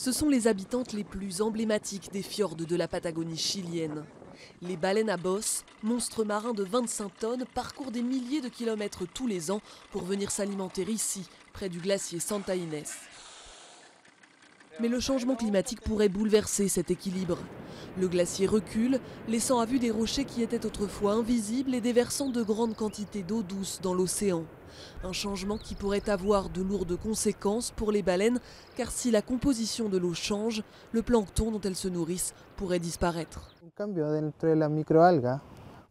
Ce sont les habitantes les plus emblématiques des fjords de la Patagonie chilienne. Les baleines à bosse, monstres marins de 25 tonnes, parcourent des milliers de kilomètres tous les ans pour venir s'alimenter ici, près du glacier Santa Inés. Mais le changement climatique pourrait bouleverser cet équilibre. Le glacier recule, laissant à vue des rochers qui étaient autrefois invisibles et déversant de grandes quantités d'eau douce dans l'océan. Un changement qui pourrait avoir de lourdes conséquences pour les baleines, car si la composition de l'eau change, le plancton dont elles se nourrissent pourrait disparaître.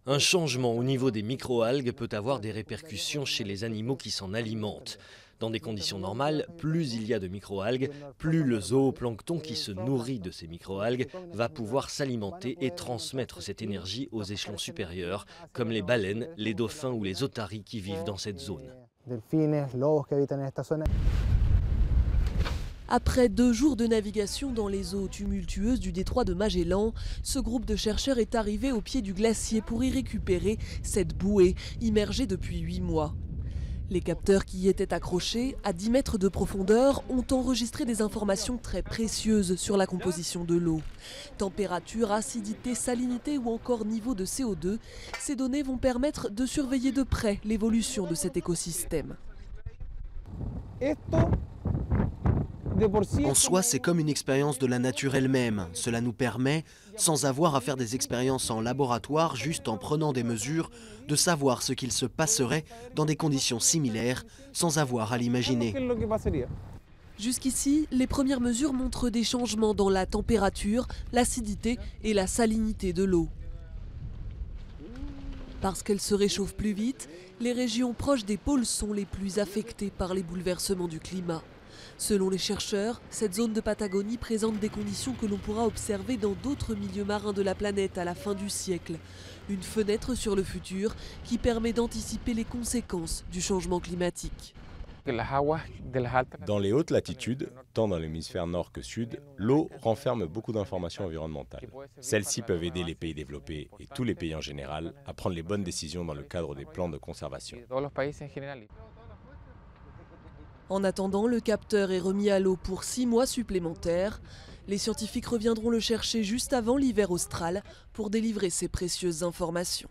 Un changement au niveau des microalgues peut avoir des répercussions chez les animaux qui s'en alimentent. Dans des conditions normales, plus il y a de microalgues, plus le zooplancton qui se nourrit de ces microalgues va pouvoir s'alimenter et transmettre cette énergie aux échelons supérieurs, comme les baleines, les dauphins ou les otaries qui vivent dans cette zone. Après 2 jours de navigation dans les eaux tumultueuses du détroit de Magellan, ce groupe de chercheurs est arrivé au pied du glacier pour y récupérer cette bouée immergée depuis 8 mois. Les capteurs qui y étaient accrochés, à 10 mètres de profondeur, ont enregistré des informations très précieuses sur la composition de l'eau. Température, acidité, salinité ou encore niveau de CO2, ces données vont permettre de surveiller de près l'évolution de cet écosystème. En soi, c'est comme une expérience de la nature elle-même. Cela nous permet, sans avoir à faire des expériences en laboratoire, juste en prenant des mesures, de savoir ce qu'il se passerait dans des conditions similaires, sans avoir à l'imaginer. Jusqu'ici, les premières mesures montrent des changements dans la température, l'acidité et la salinité de l'eau. Parce qu'elle se réchauffe plus vite, les régions proches des pôles sont les plus affectées par les bouleversements du climat. Selon les chercheurs, cette zone de Patagonie présente des conditions que l'on pourra observer dans d'autres milieux marins de la planète à la fin du siècle. Une fenêtre sur le futur qui permet d'anticiper les conséquences du changement climatique. Dans les hautes latitudes, tant dans l'hémisphère nord que sud, l'eau renferme beaucoup d'informations environnementales. Celles-ci peuvent aider les pays développés et tous les pays en général à prendre les bonnes décisions dans le cadre des plans de conservation. En attendant, le capteur est remis à l'eau pour 6 mois supplémentaires. Les scientifiques reviendront le chercher juste avant l'hiver austral pour délivrer ces précieuses informations.